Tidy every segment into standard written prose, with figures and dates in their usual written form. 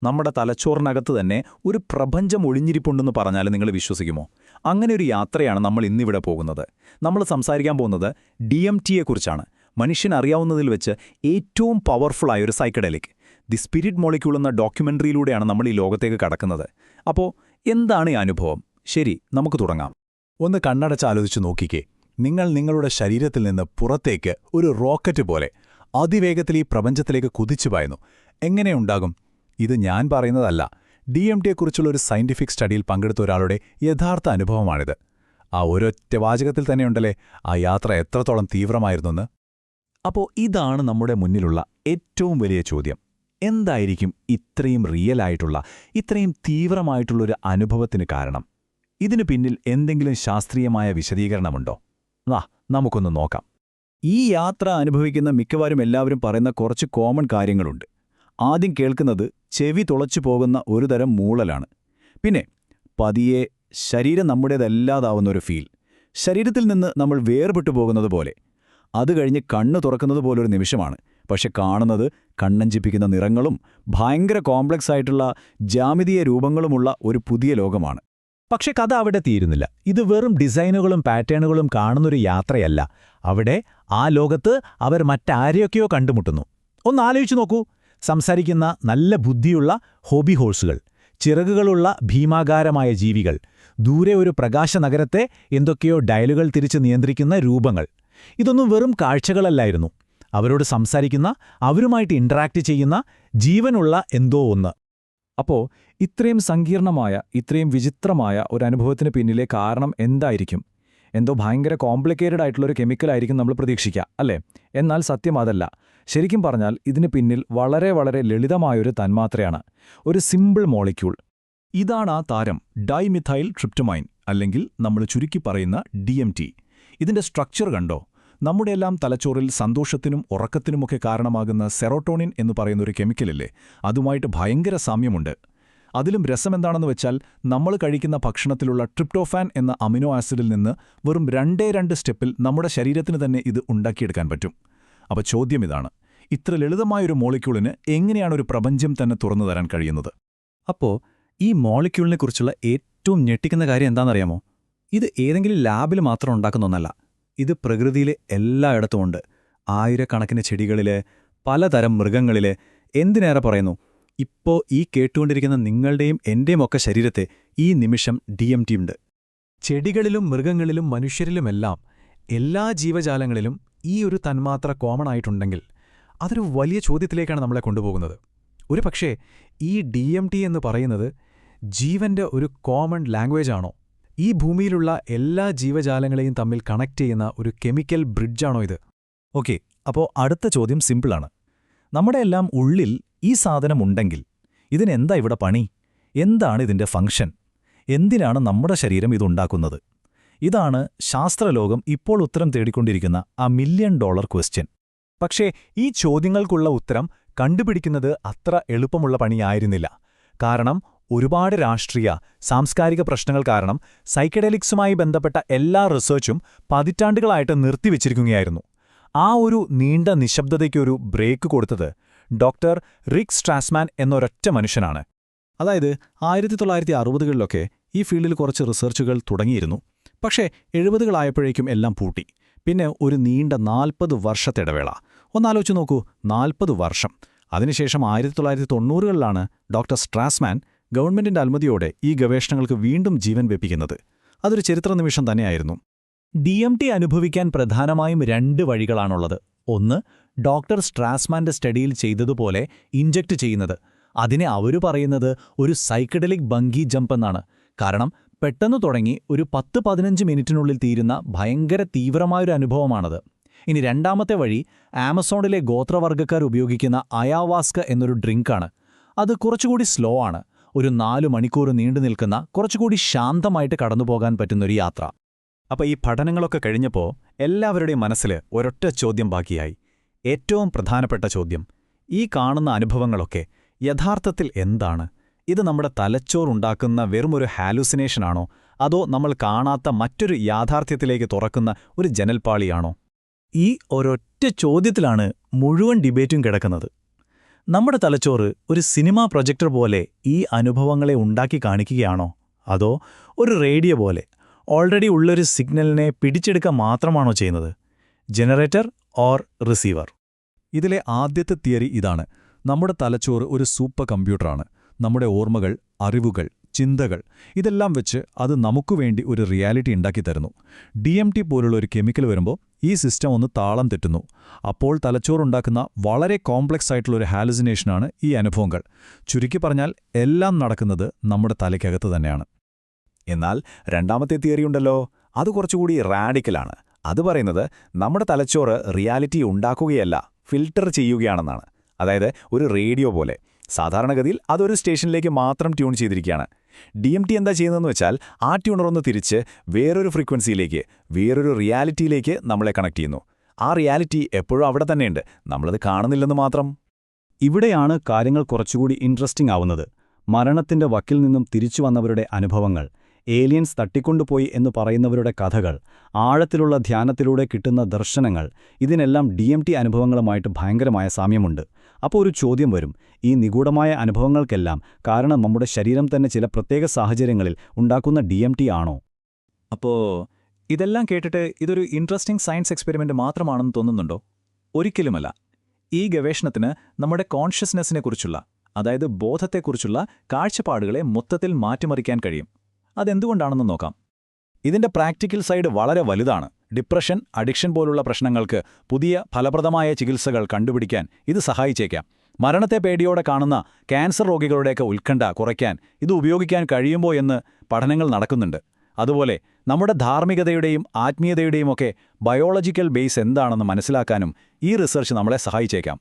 നമ്മുടെ തലച്ചോറിനകത്ത് തന്നെ ഒരു പ്രപഞ്ചം ഒളിഞ്ഞിരിപ്പുണ്ടെന്ന് പറഞ്ഞാൽ നിങ്ങൾ വിശ്വസിക്കുമോ? അങ്ങനെ ഒരു യാത്രയാണ് നമ്മൾ ഇന്നിവിടെ പോകുന്നത്. നമ്മൾ സംസാരിക്കാൻ പോകുന്നത് DMTയെക്കുറിച്ചാണ്. മനുഷ്യനറിയാവുന്നതിൽ വെച്ച് ഏറ്റവും പവർഫുള്ളായ ഒരു സൈക്കഡെലിക്. ദി സ്പിരിറ്റ് മോളിക്യൂൾ എന്ന ഡോക്യുമെൻ്ററിയിലൂടെയാണ് നമ്മൾ ഈ ലോകത്തേക്ക് കടക്കുന്നത്. അപ്പോൾ എന്താണ് ഈ അനുഭവം? ശരി, നമുക്ക് തുടങ്ങാം. ഒന്ന് കണ്ണടച്ചാലോചിച്ച് നോക്കിക്കേ. നിങ്ങൾ നിങ്ങളുടെ ശരീരത്തിൽ നിന്ന് പുറത്തേക്ക് ഒരു റോക്കറ്റ് പോലെ അതിവേഗത്തിൽ ഈ പ്രപഞ്ചത്തിലേക്ക് കുതിച്ചു പായുന്നു. എങ്ങനെയുണ്ടാകും? ഇത് ഞാൻ പറയുന്നതല്ല. DMTയെക്കുറിച്ചുള്ള ഒരു സയന്റിഫിക് സ്റ്റഡിയിൽ പങ്കെടുത്ത ഒരാളുടെ യഥാർത്ഥ അനുഭവമാണിത്. ആ ഒരൊറ്റ വാചകത്തിൽ തന്നെയുണ്ടല്ലേ ആ യാത്ര എത്രത്തോളം തീവ്രമായിരുന്നെന്ന്. അപ്പോൾ ഇതാണ് നമ്മുടെ മുന്നിലുള്ള ഏറ്റവും വലിയ ചോദ്യം. എന്തായിരിക്കും ഇത്രയും റിയലായിട്ടുള്ള, ഇത്രയും തീവ്രമായിട്ടുള്ളൊരു അനുഭവത്തിന് കാരണം? ഇതിനു പിന്നിൽ എന്തെങ്കിലും ശാസ്ത്രീയമായ വിശദീകരണമുണ്ടോ? നമുക്കൊന്ന് നോക്കാം. ഈ യാത്ര അനുഭവിക്കുന്ന മിക്കവാറും എല്ലാവരും പറയുന്ന കുറച്ച് കോമൺ കാര്യങ്ങളുണ്ട്. ആദ്യം കേൾക്കുന്നത് ചെവി തുളച്ചു പോകുന്ന ഒരുതരം മൂളലാണ്. പിന്നെ പതിയെ ശരീരം നമ്മുടേതല്ലാതാവുന്നൊരു ഫീൽ. ശരീരത്തിൽ നിന്ന് നമ്മൾ വേർപെട്ടു പോകുന്നത് പോലെ. അത് കഴിഞ്ഞ് കണ്ണ് തുറക്കുന്നത് പോലൊരു നിമിഷമാണ്. പക്ഷെ കാണുന്നത് കണ്ണഞ്ചിപ്പിക്കുന്ന നിറങ്ങളും ഭയങ്കര കോംപ്ലക്സ് ആയിട്ടുള്ള ജാമിതീയ രൂപങ്ങളുമുള്ള ഒരു പുതിയ ലോകമാണ്. പക്ഷെ കഥ അവിടെ തീരുന്നില്ല. ഇത് വെറും ഡിസൈനുകളും പാറ്റേണുകളും കാണുന്നൊരു യാത്രയല്ല. അവിടെ ആ ലോകത്ത് അവർ മറ്റാരെയൊക്കെയോ കണ്ടുമുട്ടുന്നു. ഒന്നാലോചിച്ചു നോക്കൂ. സംസാരിക്കുന്ന നല്ല ബുദ്ധിയുള്ള ഹോബി ഹോഴ്സുകൾ, ചിറകുകളുള്ള ഭീമാകാരമായ ജീവികൾ, ദൂരെ ഒരു പ്രകാശനഗരത്തെ എന്തൊക്കെയോ ഡയലുകൾ തിരിച്ച് നിയന്ത്രിക്കുന്ന രൂപങ്ങൾ. ഇതൊന്നും വെറും കാഴ്ചകളല്ലായിരുന്നു. അവരോട് സംസാരിക്കുന്ന, അവരുമായിട്ട് ഇന്ററാക്ട് ചെയ്യുന്ന ജീവനുള്ള എന്തോ ഒന്ന്. അപ്പോൾ ഇത്രയും സങ്കീർണമായ, ഇത്രയും വിചിത്രമായ ഒരു അനുഭവത്തിന് പിന്നിലെ കാരണം എന്തായിരിക്കും? എന്തോ ഭയങ്കര കോംപ്ലിക്കേറ്റഡ് ആയിട്ടുള്ളൊരു കെമിക്കലായിരിക്കും നമ്മൾ പ്രതീക്ഷിക്കുക, അല്ലേ? എന്നാൽ സത്യം അതല്ല. ശരിക്കും പറഞ്ഞാൽ ഇതിന് പിന്നിൽ വളരെ വളരെ ലളിതമായൊരു തന്മാത്രയാണ്, ഒരു സിമ്പിൾ മോളിക്യൂൾ. ഇതാണ് ആ താരം, ഡൈമിഥൈൽ ട്രിപ്റ്റമൈൻ, അല്ലെങ്കിൽ നമ്മൾ ചുരുക്കി പറയുന്ന DMT. ഇതിന്റെ സ്ട്രക്ചർ കണ്ടോ? നമ്മുടെയെല്ലാം തലച്ചോറിൽ സന്തോഷത്തിനും ഉറക്കത്തിനുമൊക്കെ കാരണമാകുന്ന സെറോട്ടോണിൻ എന്ന് പറയുന്നൊരു കെമിക്കലില്ലേ, അതുമായിട്ട് ഭയങ്കര സാമ്യമുണ്ട്. അതിലും രസമെന്താണെന്ന് വെച്ചാൽ നമ്മൾ കഴിക്കുന്ന ഭക്ഷണത്തിലുള്ള ട്രിപ്റ്റോഫാൻ എന്ന അമിനോ ആസിഡിൽ നിന്ന് വെറും 2 സ്റ്റെപ്പിൽ നമ്മുടെ ശരീരത്തിന് തന്നെ ഇത് ഉണ്ടാക്കിയെടുക്കാൻ പറ്റും. അപ്പോൾ ചോദ്യം ഇതാണ്, ഇത്ര ലളിതമായൊരു മോളിക്യൂളിന് എങ്ങനെയാണ് ഒരു പ്രപഞ്ചം തന്നെ തുറന്നു തരാൻ കഴിയുന്നത്? അപ്പോൾ ഈ മോളിക്യൂളിനെക്കുറിച്ചുള്ള ഏറ്റവും ഞെട്ടിക്കുന്ന കാര്യം എന്താണെന്നറിയാമോ? ഇത് ഏതെങ്കിലും ലാബിൽ മാത്രം ഉണ്ടാക്കുന്ന ഒന്നല്ല. ഇത് പ്രകൃതിയിലെ എല്ലായിടത്തുമുണ്ട്. ആയിരക്കണക്കിന് ചെടികളില്, പലതരം മൃഗങ്ങളില്, എന്തിനേറെ പറയുന്നു, ഇപ്പോൾ ഈ കേട്ടുകൊണ്ടിരിക്കുന്ന നിങ്ങളുടെയും എന്റെയും ഒക്കെ ശരീരത്തെ ഈ നിമിഷം DMT ഉണ്ട്. ചെടികളിലും മൃഗങ്ങളിലും മനുഷ്യരിലുമെല്ലാം, എല്ലാ ജീവജാലങ്ങളിലും ഈ ഒരു തന്മാത്ര കോമൺ ആയിട്ടുണ്ടെങ്കിൽ അതൊരു വലിയ ചോദ്യത്തിലേക്കാണ് നമ്മളെ കൊണ്ടുപോകുന്നത്. ഒരു പക്ഷേ ഈ DMT എന്ന് പറയുന്നത് ജീവന്റെ ഒരു കോമൺ ലാംഗ്വേജ് ആണോ? ഈ ഭൂമിയിലുള്ള എല്ലാ ജീവജാലങ്ങളെയും തമ്മിൽ കണക്ട് ചെയ്യുന്ന ഒരു കെമിക്കൽ ബ്രിഡ്ജാണോ ഇത്? ഓക്കെ, അപ്പോൾ അടുത്ത ചോദ്യം സിമ്പിളാണ്. നമ്മുടെ എല്ലാം ഉള്ളിൽ ഈ സാധനമുണ്ടെങ്കിൽ ഇതിനെന്താ ഇവിടെ പണി? എന്താണ് ഇതിന്റെ ഫംഗ്ഷൻ? എന്തിനാണ് നമ്മുടെ ശരീരം ഇതുണ്ടാക്കുന്നത്? ഇതാണ് ശാസ്ത്രലോകം ഇപ്പോൾ ഉത്തരം തേടിക്കൊണ്ടിരിക്കുന്ന ആ $1 മില്യൺ ക്വസ്റ്റ്യൻ. പക്ഷേ ഈ ചോദ്യങ്ങൾക്കുള്ള ഉത്തരം കണ്ടുപിടിക്കുന്നത് അത്ര എളുപ്പമുള്ള പണിയായിരുന്നില്ല. കാരണം ഒരുപാട് രാഷ്ട്രീയ, സാംസ്കാരിക പ്രശ്നങ്ങൾ കാരണം സൈക്കഡെലിക്സുമായി ബന്ധപ്പെട്ട എല്ലാ റിസർച്ചും പതിറ്റാണ്ടുകളായിട്ട് നിർത്തിവെച്ചിരിക്കുകയായിരുന്നു. ആ ഒരു നീണ്ട നിശബ്ദതയ്ക്കൊരു ബ്രേക്ക് കൊടുത്തത് ഡോക്ടർ റിക് സ്ട്രാസ്മാൻ എന്നൊരൊറ്റ മനുഷ്യനാണ്. അതായത് 1960കളിലൊക്കെ ഈ ഫീൽഡിൽ കുറച്ച് റിസർച്ചുകൾ തുടങ്ങിയിരുന്നു. പക്ഷേ 70കളായപ്പോഴേക്കും എല്ലാം പൂട്ടി. പിന്നെ ഒരു നീണ്ട 40 വർഷത്തെ ഇടവേള. ഒന്നാലോചിച്ച് നോക്കൂ, 40 വർഷം. അതിനുശേഷം 1990കളിലാണ് ഡോക്ടർ സ്ട്രാസ്മാൻ ഗവൺമെന്റിന്റെ അനുമതിയോടെ ഈ ഗവേഷണങ്ങൾക്ക് വീണ്ടും ജീവൻ വെപ്പിക്കുന്നത്. അതൊരു ചരിത്ര നിമിഷം തന്നെയായിരുന്നു. DMT അനുഭവിക്കാൻ പ്രധാനമായും 2 വഴികളാണുള്ളത്. ഒന്ന്, ഡോക്ടർ സ്ട്രാസ്മാന്റെ സ്റ്റഡിയിൽ ചെയ്തതുപോലെ ഇഞ്ചക്ട് ചെയ്യുന്നത്. അതിനെ അവരു പറയുന്നത് ഒരു സൈക്കഡെലിക് ബംഗി ജമ്പ് എന്നാണ്. കാരണം പെട്ടെന്ന് തുടങ്ങി ഒരു 10-15 മിനിറ്റിനുള്ളിൽ തീരുന്ന ഭയങ്കര തീവ്രമായൊരു അനുഭവമാണത്. ഇനി രണ്ടാമത്തെ വഴി ആമസോണിലെ ഗോത്രവർഗ്ഗക്കാർ ഉപയോഗിക്കുന്ന അയാവാസ്ക എന്നൊരു ഡ്രിങ്കാണ്. അത് കുറച്ചുകൂടി സ്ലോ ആണ്. ഒരു 4 മണിക്കൂർ നീണ്ടു നിൽക്കുന്ന, കുറച്ചുകൂടി ശാന്തമായിട്ട് കടന്നുപോകാൻ പറ്റുന്നൊരു യാത്ര. അപ്പോൾ ഈ പഠനങ്ങളൊക്കെ കഴിഞ്ഞപ്പോൾ എല്ലാവരുടെയും മനസ്സിൽ ഒരൊറ്റ ചോദ്യം ബാക്കിയായി. ഏറ്റവും പ്രധാനപ്പെട്ട ചോദ്യം, ഈ കാണുന്ന അനുഭവങ്ങളൊക്കെ യഥാർത്ഥത്തിൽ എന്താണ്? ഇത് നമ്മുടെ തലച്ചോറുണ്ടാക്കുന്ന വെറുമൊരു ഹാലൂസിനേഷനാണോ? അതോ നമ്മൾ കാണാത്ത മറ്റൊരു യാഥാർത്ഥ്യത്തിലേക്ക് തുറക്കുന്ന ഒരു ജനൽപ്പാളിയാണോ? ഈ ഒരൊറ്റ ചോദ്യത്തിലാണ് മുഴുവൻ ഡിബേറ്റും കിടക്കുന്നത്. നമ്മുടെ തലച്ചോറ് ഒരു സിനിമാ പ്രൊജക്ടർ പോലെ ഈ അനുഭവങ്ങളെ ഉണ്ടാക്കി കാണിക്കുകയാണോ അതോ ഒരു റേഡിയോ പോലെ ഓൾറെഡി ഉള്ളൊരു സിഗ്നലിനെ പിടിച്ചെടുക്കുക മാത്രമാണോ ചെയ്യുന്നത്? Generator or receiver? ഇതിലെ ആദ്യത്തെ തിയറി ഇതാണ്. നമ്മുടെ തലച്ചോറ് ഒരു സൂപ്പർ കമ്പ്യൂട്ടറാണ്. നമ്മുടെ ഓർമ്മകൾ, അറിവുകൾ, ചിന്തകൾ ഇതെല്ലാം വെച്ച് അത് നമുക്കുവേണ്ടി ഒരു റിയാലിറ്റി ഉണ്ടാക്കിത്തരുന്നു. DMT പോലുള്ള ഒരു കെമിക്കൽ വരുമ്പോൾ ഈ സിസ്റ്റം ഒന്ന് താളം തെറ്റുന്നു. അപ്പോൾ തലച്ചോറുണ്ടാക്കുന്ന വളരെ കോംപ്ലക്സ് ആയിട്ടുള്ള ഒരു ഹാലുസിനേഷനാണ് ഈ അനുഭവങ്ങൾ. ചുരുക്കി പറഞ്ഞാൽ എല്ലാം നടക്കുന്നത് നമ്മുടെ തലയ്ക്കകത്ത് തന്നെയാണ്. എന്നാൽ രണ്ടാമത്തെ തിയറി ഉണ്ടല്ലോ, അത് കുറച്ചുകൂടി റാഡിക്കലാണ്. അത് പറയുന്നത് നമ്മുടെ തലച്ചോറ് റിയാലിറ്റി ഉണ്ടാക്കുകയല്ല, ഫിൽട്ടർ ചെയ്യുകയാണെന്നാണ്. അതായത് ഒരു റേഡിയോ പോലെ. സാധാരണഗതിയിൽ അതൊരു സ്റ്റേഷനിലേക്ക് മാത്രം ട്യൂൺ ചെയ്തിരിക്കുകയാണ്. DMT എന്താ ചെയ്യുന്നതെന്ന് വെച്ചാൽ ആ ട്യൂണറൊന്ന് തിരിച്ച് വേറൊരു ഫ്രീക്വൻസിയിലേക്ക്, വേറൊരു റിയാലിറ്റിയിലേക്ക് നമ്മളെ കണക്ട് ചെയ്യുന്നു. ആ റിയാലിറ്റി എപ്പോഴും അവിടെ തന്നെയുണ്ട്, നമ്മളത് കാണുന്നില്ലെന്ന് മാത്രം. ഇവിടെയാണ് കാര്യങ്ങൾ കുറച്ചുകൂടി ഇൻട്രസ്റ്റിംഗ് ആവുന്നത്. മരണത്തിന്റെ വക്കിൽ നിന്നും തിരിച്ചു വന്നവരുടെ അനുഭവങ്ങൾ, ഏലിയൻസ് തട്ടിക്കൊണ്ടുപോയി എന്ന് പറയുന്നവരുടെ കഥകൾ, ആഴത്തിലുള്ള ധ്യാനത്തിലൂടെ കിട്ടുന്ന ദർശനങ്ങൾ, ഇതിനെല്ലാം DMT അനുഭവങ്ങളുമായിട്ട് ഭയങ്കരമായ സാമ്യമുണ്ട്. അപ്പോൾ ഒരു ചോദ്യം വരും, ഈ നിഗൂഢമായ അനുഭവങ്ങൾക്കെല്ലാം കാരണം നമ്മുടെ ശരീരം തന്നെ ചില പ്രത്യേക സാഹചര്യങ്ങളിൽ ഉണ്ടാക്കുന്ന DMT ആണോ? അപ്പോൾ ഇതെല്ലാം കേട്ടിട്ട് ഇതൊരു ഇൻട്രസ്റ്റിംഗ് സയൻസ് എക്സ്പെരിമെന്റ് മാത്രമാണെന്ന് തോന്നുന്നുണ്ടോ? ഒരിക്കലുമല്ല. ഈ ഗവേഷണത്തിന് നമ്മുടെ കോൺഷ്യസ്നെസ്സിനെക്കുറിച്ചുള്ള, അതായത് ബോധത്തെക്കുറിച്ചുള്ള കാഴ്ചപ്പാടുകളെ മൊത്തത്തിൽ മാറ്റിമറിക്കാൻ കഴിയും. അതെന്തുകൊണ്ടാണെന്ന് നോക്കാം. ഇതിന്റെ പ്രാക്ടിക്കൽ സൈഡ് വളരെ വലുതാണ്. ഡിപ്രഷൻ, അഡിക്ഷൻ പോലുള്ള പ്രശ്നങ്ങൾക്ക് പുതിയ ഫലപ്രദമായ ചികിത്സകൾ കണ്ടുപിടിക്കാൻ ഇത് സഹായിച്ചേക്കാം. മരണത്തെ പേടിയോടെ കാണുന്ന ക്യാൻസർ രോഗികളുടെയൊക്കെ ഉത്കണ്ഠ കുറയ്ക്കാൻ ഇത് ഉപയോഗിക്കാൻ കഴിയുമോ എന്ന് പഠനങ്ങൾ നടക്കുന്നുണ്ട്. അതുപോലെ നമ്മുടെ ധാർമ്മികതയുടെയും ആത്മീയതയുടെയും ഒക്കെ ബയോളജിക്കൽ ബേസ് എന്താണെന്ന് മനസ്സിലാക്കാനും ഈ റിസർച്ച് നമ്മളെ സഹായിച്ചേക്കാം.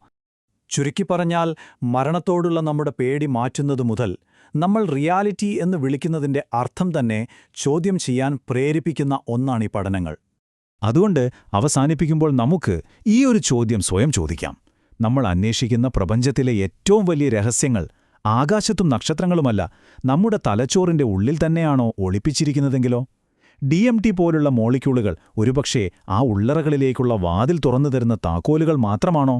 ചുരുക്കി പറഞ്ഞാൽ, മരണത്തോടുള്ള നമ്മുടെ പേടി മാറ്റുന്നതു മുതൽ നമ്മൾ റിയാലിറ്റി എന്ന് വിളിക്കുന്നതിന്റെ അർത്ഥം തന്നെ ചോദ്യം ചെയ്യാൻ പ്രേരിപ്പിക്കുന്ന ഒന്നാണ് ഈ പഠനങ്ങൾ. അതുകൊണ്ട് അവസാനിപ്പിക്കുമ്പോൾ നമുക്ക് ഈ ഒരു ചോദ്യം സ്വയം ചോദിക്കാം. നമ്മൾ അന്വേഷിക്കുന്ന പ്രപഞ്ചത്തിലെ ഏറ്റവും വലിയ രഹസ്യങ്ങൾ ആകാശത്തും നക്ഷത്രങ്ങളുമല്ല, നമ്മുടെ തലച്ചോറിന്റെ ഉള്ളിൽ തന്നെയാണോ ഒളിപ്പിച്ചിരിക്കുന്നതെങ്കിലോ? DMT പോലുള്ള മോളിക്യൂളുകൾ ഒരുപക്ഷേ ആ ഉള്ളറകളിലേക്കുള്ള വാതിൽ തുറന്നു തരുന്ന താക്കോലുകൾ മാത്രമാണോ?